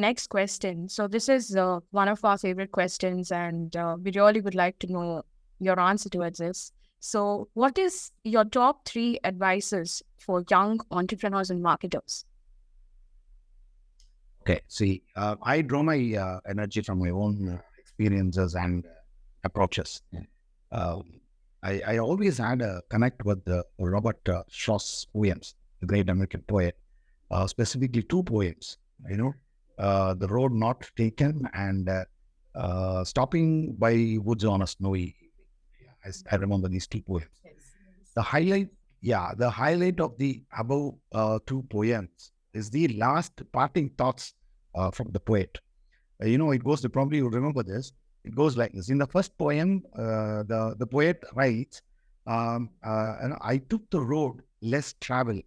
next question. So this is one of our favorite questions, and we really would like to know your answer towards this. So what is your top three advices for young entrepreneurs and marketers? Okay, see, I draw my energy from my own experiences and approaches. Uh, I always had a connect with Robert Shaw's poems, the great American poet, specifically two poems, The Road Not Taken and Stopping by Woods on a Snowy. I remember these two poems. The highlight, the highlight of the above two poems is the last parting thoughts from the poet. It goes to, probably you remember this. It goes like this. In the first poem, the poet writes, I took the road less traveled,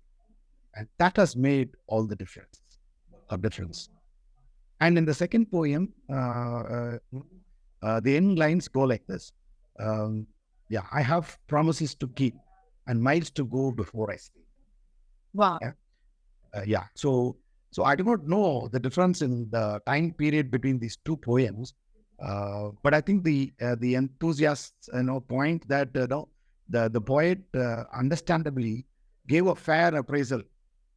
and that has made all the difference. And in the second poem, the end lines go like this. I have promises to keep and miles to go before I sleep. Wow. So I do not know the difference in the time period between these two poems, but I think the enthusiasts point that the poet understandably gave a fair appraisal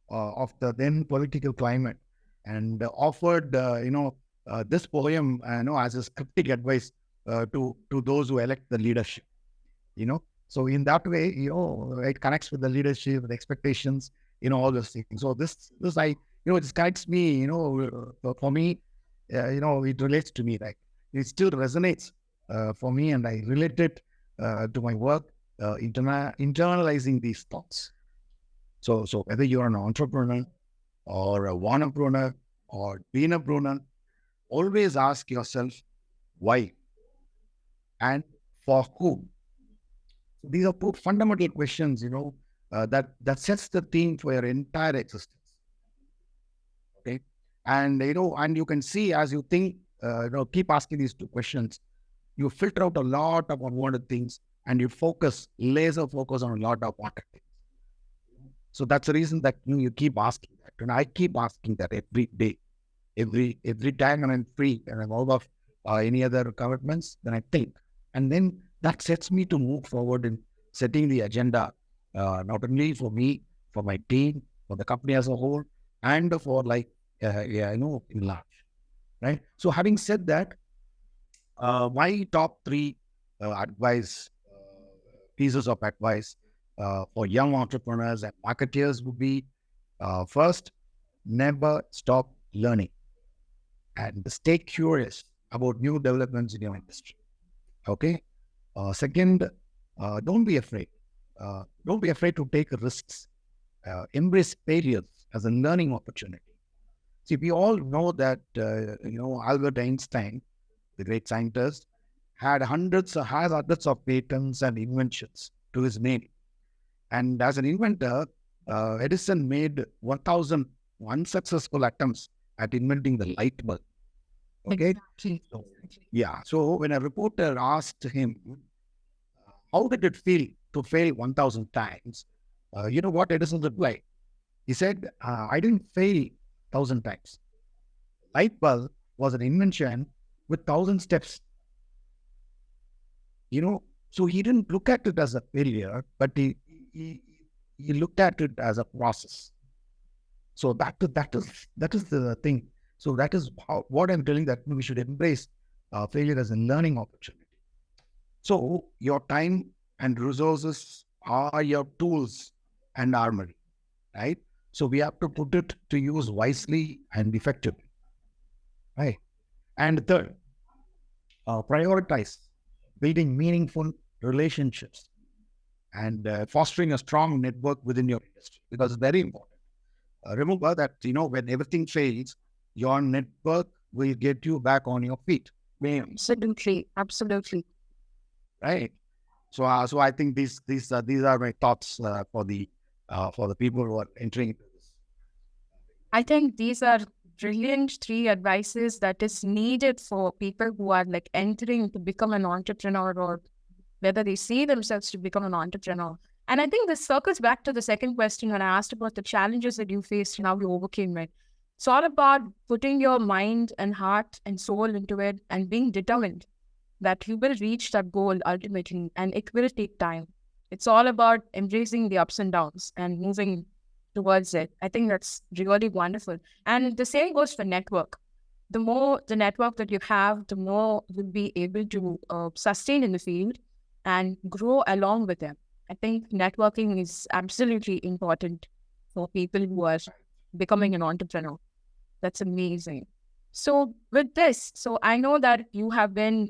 of the then political climate and offered this poem as a cryptic advice to those who elect the leadership. So in that way, it connects with the leadership, the expectations, all those things. So this it connects me, for me, it relates to me, like it still resonates for me, and I relate it to my work, internalizing these thoughts. So whether you're an entrepreneur or a wanapreneur or being a preneur, always ask yourself why and for whom. These are two fundamental questions, that sets the theme for your entire existence. Okay, and you can see as you think, keep asking these two questions, you filter out a lot of unwanted things, and you laser focus on a lot of wanted things. So that's the reason that you keep asking that, and I keep asking that every day, every time when I'm free and I'm out of any other commitments, then I think, and then that sets me to move forward in setting the agenda, not only for me, for my team, for the company as a whole, and for in large, right? So having said that, my top three pieces of advice for young entrepreneurs and marketers would be, first, never stop learning and stay curious about new developments in your industry. Okay. Second, don't be afraid. Don't be afraid to take risks. Embrace failures as a learning opportunity. See, we all know that, Albert Einstein, the great scientist, has hundreds of patents and inventions to his name. And as an inventor, Edison made 1,000 unsuccessful attempts at inventing the light bulb. Okay. So when a reporter asked him, how did it feel to fail 1,000 times? You know what Edison replied? He said, I didn't fail 1,000 times. Light bulb was an invention with 1,000 steps. So he didn't look at it as a failure, but he looked at it as a process. So that is the thing. So that is what I'm telling, that we should embrace failure as a learning opportunity. So your time and resources are your tools and armory, right? So we have to put it to use wisely and effectively, right? And third, prioritize building meaningful relationships and fostering a strong network within your industry, because it's very important. Remember that, when everything fails, your network will get you back on your feet. Absolutely. Right. So I think these are my thoughts for the people who are entering into this. I think these are brilliant three advices that is needed for people who are entering to become an entrepreneur, or whether they see themselves to become an entrepreneur. And I think this circles back to the second question when I asked about the challenges that you faced and how you overcame it. It's all about putting your mind and heart and soul into it and being determined that you will reach that goal ultimately, and it will take time. It's all about embracing the ups and downs and moving towards it. I think that's really wonderful. And the same goes for network. The more the network that you have, the more you'll be able to sustain in the field and grow along with them. I think networking is absolutely important for people who are becoming an entrepreneur. That's amazing. So with this, so I know that you have been,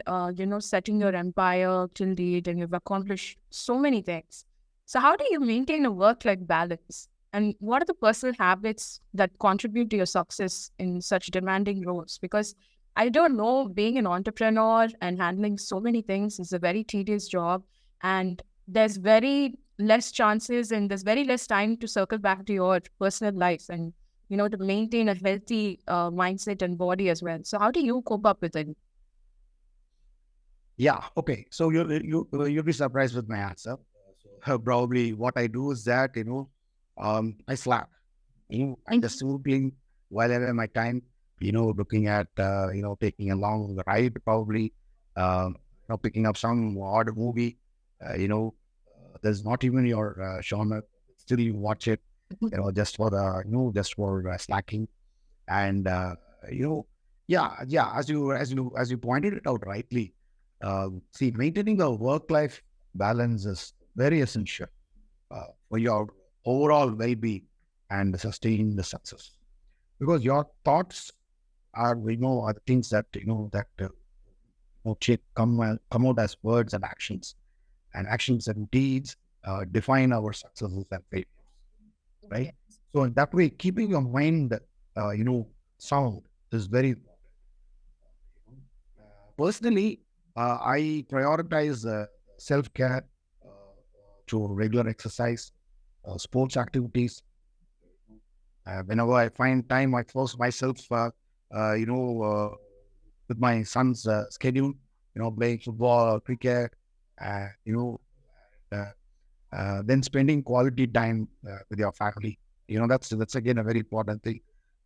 setting your empire till date and you've accomplished so many things. So how do you maintain a work-life balance? And what are the personal habits that contribute to your success in such demanding roles? Because I don't know, being an entrepreneur and handling so many things is a very tedious job. And there's very less chances and there's very less time to circle back to your personal life and to maintain a healthy mindset and body as well. So how do you cope up with it? Yeah. Okay. So you'll be surprised with my answer. Probably what I do is that I slack. I just simply while I have my time, looking at taking a long ride, probably picking up some odd movie. There's not even your genre. Still, you watch it. Just for the just for slacking. And yeah, as you pointed it out rightly, see, maintaining a work-life balance is very essential for your overall well-being and sustaining the success. Because your thoughts are the things that come out as words and actions, and actions and deeds define our successes and failures, right? Yes. So in that way, keeping your mind, sound is very important. Personally, I prioritize self-care through regular exercise, sports activities. Whenever I find time, I force myself, with my son's schedule, playing football, cricket, uh, you know, uh, then spending quality time with your family. That's again a very important thing.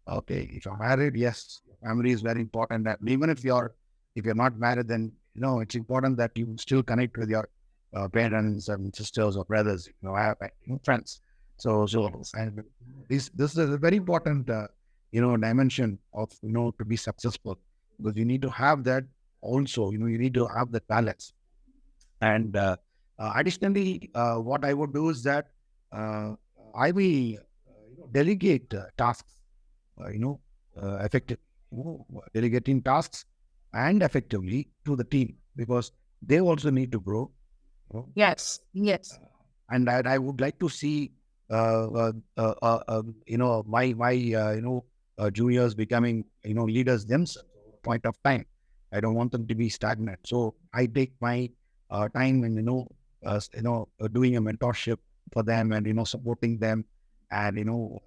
Okay, if you're married, yes, family is very important. And even if you're not married, then it's important that you still connect with your parents and sisters or brothers. I have friends. So Yes. and this is a very important dimension of to be successful, because you need to have that also. You need to have that balance. And additionally, what I would do is that uh, I will delegate tasks, effective, delegating tasks and effectively to the team, because they also need to grow. you know. Yes. Yes. And I would like to see, my juniors becoming, leaders themselves at a point of time. I don't want them to be stagnant. So I take my time and, doing a mentorship for them and, supporting them. And,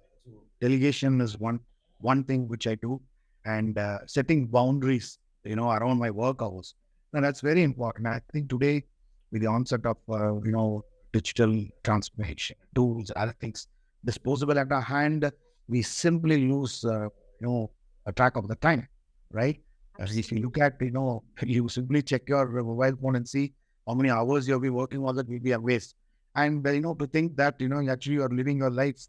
delegation is one thing which I do, and setting boundaries, around my work hours. Now that's very important. I think today, with the onset of, digital transformation tools and other things disposable at our hand, we simply lose, a track of the time, right? If you look at, you simply check your mobile phone and see how many hours you'll be working on, that will be a waste. And, to think that, actually you're living your life,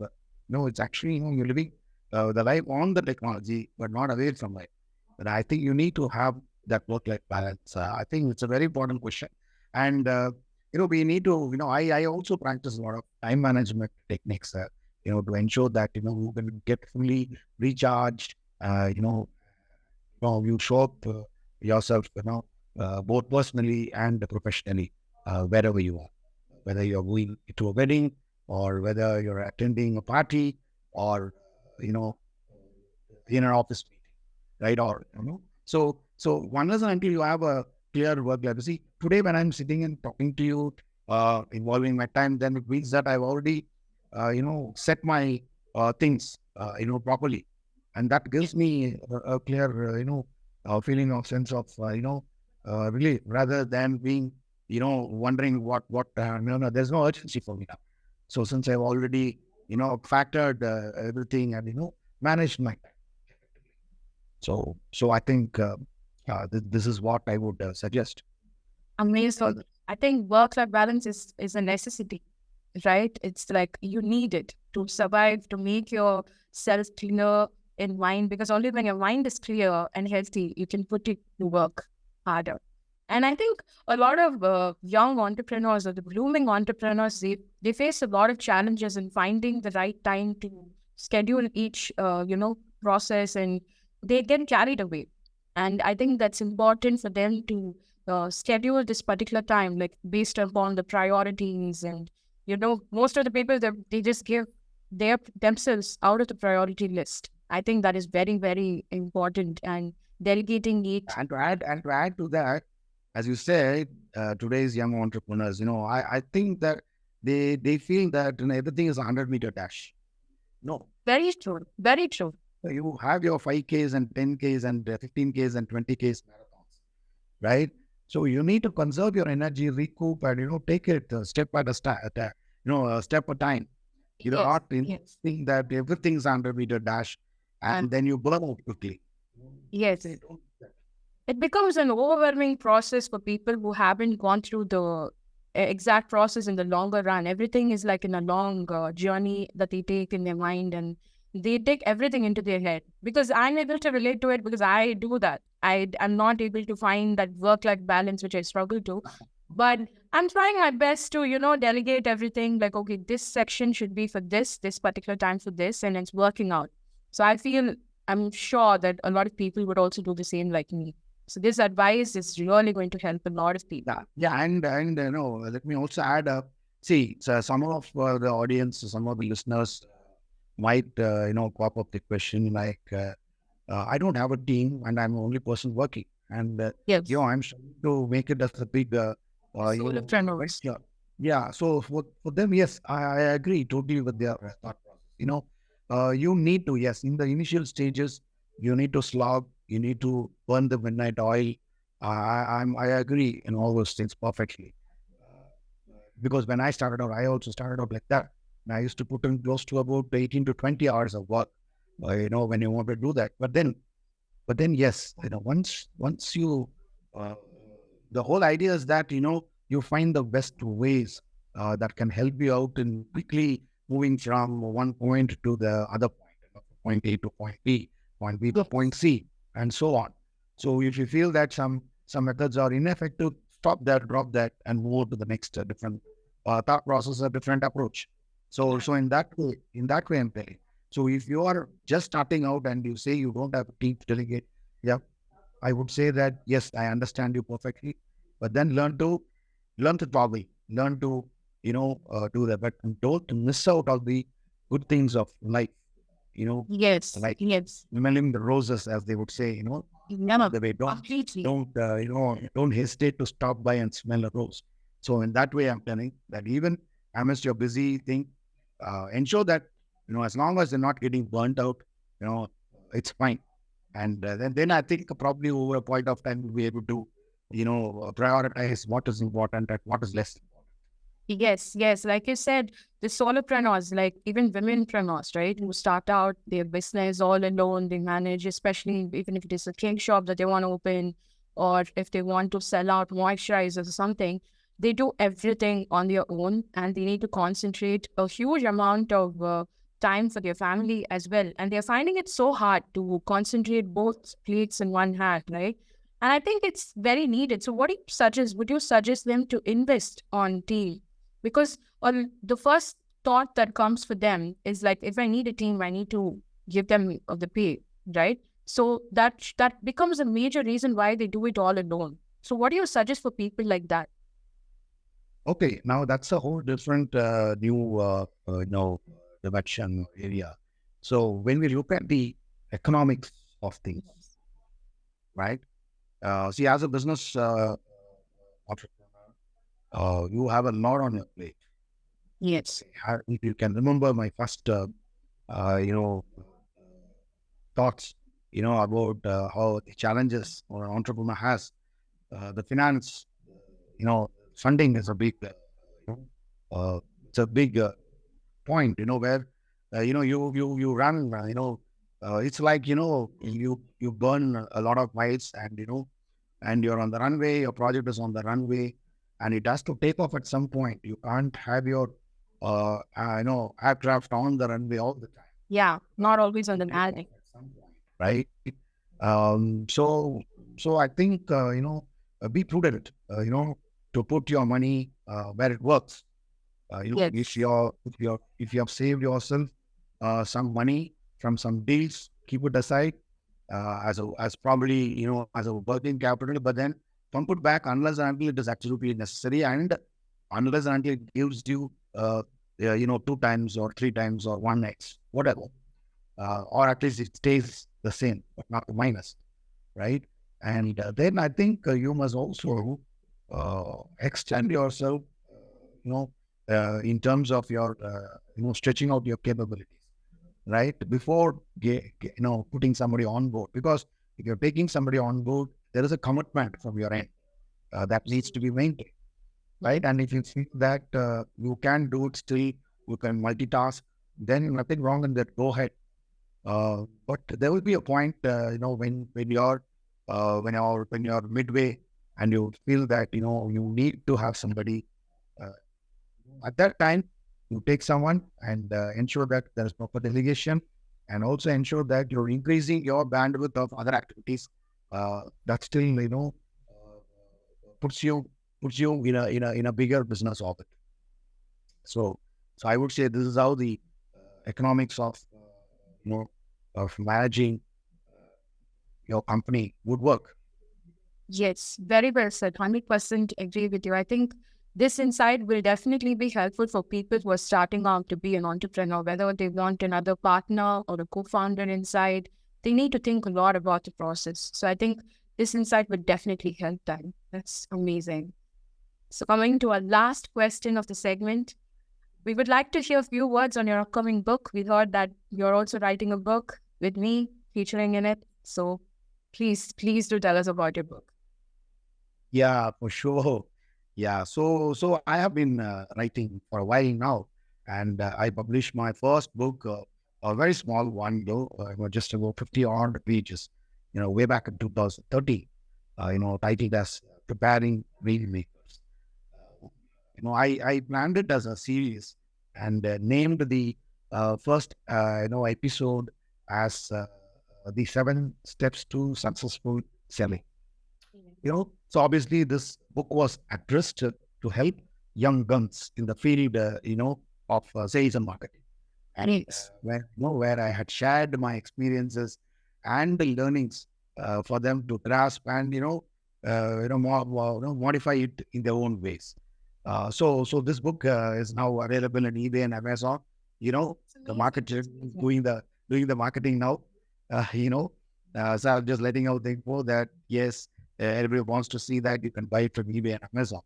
no, it's actually, you're living the life on the technology, but not away from it. But I think you need to have that work-life balance. I think it's a very important question. And, we need to, I also practice a lot of time management techniques, to ensure that, you can get fully recharged, you show up yourself, both personally and professionally, wherever you are, whether you're going to a wedding or whether you're attending a party or, you know, in an office meeting, right? Or, so unless and until you have a clear work life. See, today when I'm sitting and talking to you, involving my time, then it means that I've already, set my things, properly. And that gives me a clear, feeling of sense of, relief, rather than being, wondering no, there's no urgency for me now. So since I've already, factored everything and, managed my time. So I think this is what I would suggest. Amazing. I think work-life balance is a necessity, right? It's like you need it to survive, to make yourself clear in mind, because only when your mind is clear and healthy, you can put it to work harder. And I think a lot of young entrepreneurs or the blooming entrepreneurs, they face a lot of challenges in finding the right time to schedule each, process, and they get carried away. And I think that's important for them to schedule this particular time, like based upon the priorities. And, most of the people, they just give themselves out of the priority list. I think that is very, very important. And delegating it. And to add to that, as you said, today's young entrepreneurs, I think that they feel that everything is a 100-meter dash. No, Very true. Very true. you have your 5Ks and 10Ks and 15Ks and 20Ks marathons, right? So you need to conserve your energy, recoup, and take it step at a step at a time. You Yes. not Yes. think that everything's 100-meter dash, and then you burn out quickly. Yes. Say, don't do that. It becomes an overwhelming process for people who haven't gone through the exact process in the longer run. Everything is like in a long journey that they take in their mind, and they take everything into their head. Because I'm able to relate to it, because I do that. I'm not able to find that work-life balance, which I struggle to. But I'm trying my best to, delegate everything. Like, okay, this section should be for this particular time for this, and it's working out. So I'm sure that a lot of people would also do the same like me. So this advice is really going to help a lot of people. Yeah, and let me also add up. See, so some of the audience, some of the listeners might pop up the question like, I don't have a team and I'm the only person working, and Yes. I'm trying to make it as a big Solopreneurs. yeah. So for them, yes, I agree totally with their thought process. You need to, yes, in the initial stages, you need to slog, you need to burn the midnight oil. I agree in all those things perfectly. Because when I started out, I also started out like that. And I used to put in close to about 18 to 20 hours of work, when you want to do that. But then, yes, once you, uh, the whole idea is that, you find the best ways that can help you out in quickly moving from one point to the other point, point A to point B, point B to point C, and so on. So if you feel that some methods are ineffective, stop that, drop that, and move to the next different thought process, a different approach. So in that way, I'm telling. So if you are just starting out and you say you don't have a team to delegate, yeah, I would say that yes, I understand you perfectly, but then learn to toggle, learn to do that, but don't miss out on the good things of life. Yes. Like Yes. smelling the roses, as they would say. No, The way completely. don't hesitate to stop by and smell a rose. So in that way, I'm telling that even amidst your busy thing, ensure that as long as they're not getting burnt out, it's fine. And then I think probably over a point of time we'll be able to prioritize what is important and what is less important. Yes, yes. Like you said, the solopreneurs, like even womenpreneurs, right, who start out their business all alone, they manage, especially even if it is a cake shop that they want to open, or if they want to sell out moisturizers or something, they do everything on their own, and they need to concentrate a huge amount of time for their family as well. And they're finding it so hard to concentrate both plates in one hand, right? And I think it's very needed. So what do you suggest? Would you suggest them to invest on team? Because the first thought that comes for them is like, if I need a team, I need to give them the pay, right? So that becomes a major reason why they do it all alone. So what do you suggest for people like that? Okay, now that's a whole different new direction area. So when we look at the economics of things, right? See, as a business entrepreneur, you have a lot on your plate. Yes. If you can remember my first, you know, thoughts, about how the challenges or an entrepreneur has, the finance, funding is a big, it's a big point, where, you run, It's like, you burn a lot of miles, and and you're on the runway, your project is on the runway, and it has to take off at some point. You can't have your aircraft on the runway all the time. Yeah, not always on the Take off landing. at some point, right? So I think, be prudent, to put your money where it works. If Yes. you have saved yourself some money from some deals, keep it aside as probably, as a working capital, but then pump it back unless and until it is absolutely necessary, and unless and until it gives you two times or three times or 1x, whatever, or at least it stays the same but not the minus, right? And then I think you must also extend yourself, in terms of your stretching out your capabilities, right? Before putting somebody on board, because if you're taking somebody on board, there is a commitment from your end that needs to be maintained, right? And if you think that you can do it still, you can multitask, then nothing wrong in that. Go ahead. But there will be a point, when you're midway, and you feel that you need to have somebody. Uh, at that time, you take someone, and ensure that there is proper delegation, and also ensure that you're increasing your bandwidth of other activities that still puts you in a bigger business orbit. So I would say this is how the economics of you know of managing your company would work. Yes, very well said. 100% agree with you. I think this insight will definitely be helpful for people who are starting out to be an entrepreneur, whether they want another partner or a co-founder inside. They need to think a lot about the process. So I think this insight would definitely help them. That's amazing. So coming to our last question of the segment, we would like to hear a few words on your upcoming book. We heard that you're also writing a book with me featuring in it. So please do tell us about your book. Yeah, for sure. Yeah, so I have been writing for a while now, and I published my first book, a very small one though, just about 50 odd pages, way back in 2013, titled as "Preparing Rainmakers." I planned it as a series, and named the first episode as the 7 steps to successful selling. So obviously this book was addressed to help young guns in the field, of sales and marketing, and Yes. where I had shared my experiences and the learnings for them to grasp, and modify it in their own ways. So this book is now available in eBay and Amazon. It's The amazing. market is doing the marketing now. So I'm just letting out the info that yes, everybody wants to see that, you can buy it from eBay and Amazon.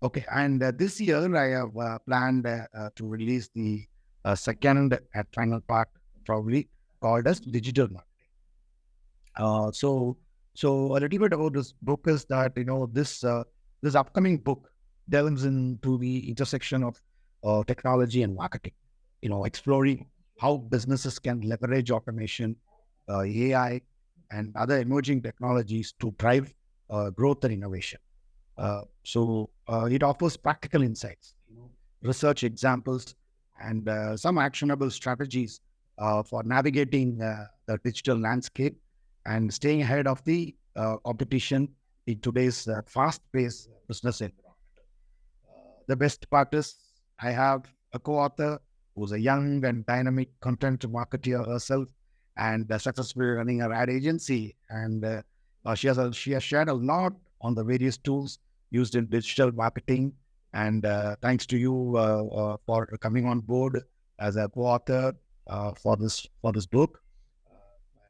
Okay, and this year I have planned to release the second and final part, probably called as digital marketing. So a little bit about this book is that this upcoming book delves into the intersection of technology and marketing. Exploring how businesses can leverage automation, AI, and other emerging technologies to drive growth and innovation. So it offers practical insights, research examples, and some actionable strategies for navigating the digital landscape and staying ahead of the competition in today's fast-paced business environment. The best part is I have a co-author who's a young and dynamic content marketer herself, and successfully running her ad agency. And she has shared a lot on the various tools used in digital marketing. And thanks to you for coming on board as a co-author for this book.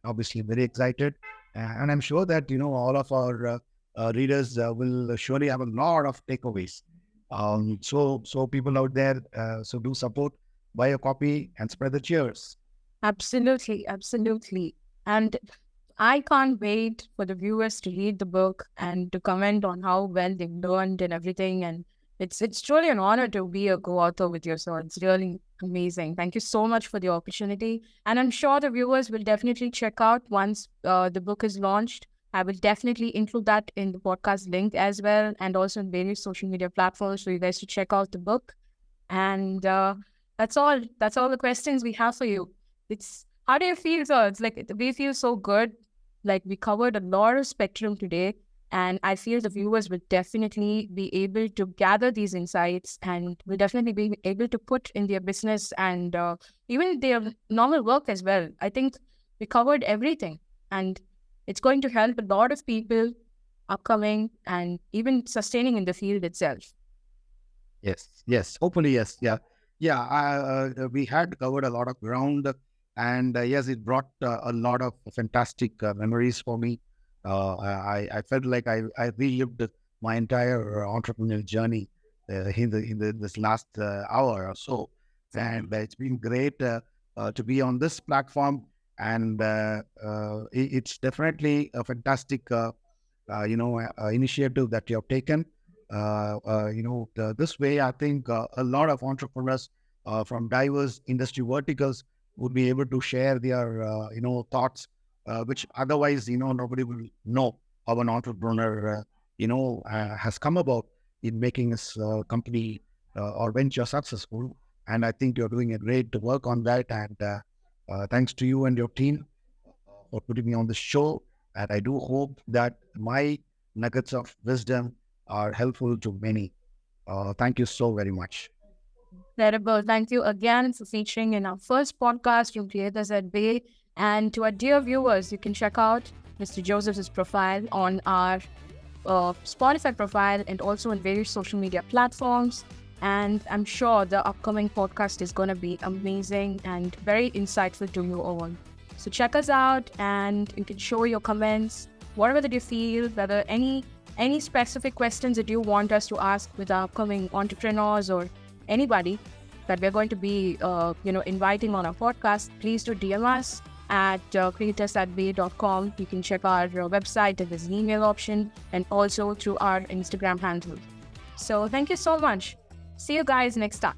Obviously, very excited, and I'm sure that all of our readers will surely have a lot of takeaways. So people out there, so do support, buy a copy, and spread the cheers. Absolutely, absolutely. And I can't wait for the viewers to read the book and to comment on how well they've learned and everything. And It's truly an honor to be a co-author with you. So it's really amazing. Thank you so much for the opportunity. And I'm sure the viewers will definitely check out once the book is launched. I will definitely include that in the podcast link as well, and also in various social media platforms for you guys to check out the book. And that's all. That's all the questions we have for you. It's how do you feel, sir? It's like we feel so good. Like we covered a lot of spectrum today, and I feel the viewers will definitely be able to gather these insights and will definitely be able to put in their business and even their normal work as well. I think we covered everything, and it's going to help a lot of people upcoming and even sustaining in the field itself. Yes, yes, hopefully, yes, yeah, yeah. We had covered a lot of ground, and yes, it brought a lot of fantastic memories for me. I felt like I relived my entire entrepreneurial journey in this last hour or so, and it's been great to be on this platform, and it's definitely a fantastic initiative that you have taken. This way, I think a lot of entrepreneurs from diverse industry verticals would be able to share their, thoughts, which otherwise, nobody will know how an entrepreneur, has come about in making his company or venture successful. And I think you're doing a great work on that. And thanks to you and your team for putting me on the show. And I do hope that my nuggets of wisdom are helpful to many. Thank you so very much. Incredible. Thank you again for featuring in our first podcast from Creators at Bay. And to our dear viewers, you can check out Mr. Joseph's profile on our Spotify profile and also on various social media platforms. And I'm sure the upcoming podcast is going to be amazing and very insightful to you all. So check us out, and you can show your comments, whatever that you feel, whether any specific questions that you want us to ask with our upcoming entrepreneurs or anybody that we're going to be, inviting on our podcast. Please do DM us at creatorsatbay.com. You can check our website, and there's an email option, and also through our Instagram handle. So thank you so much. See you guys next time.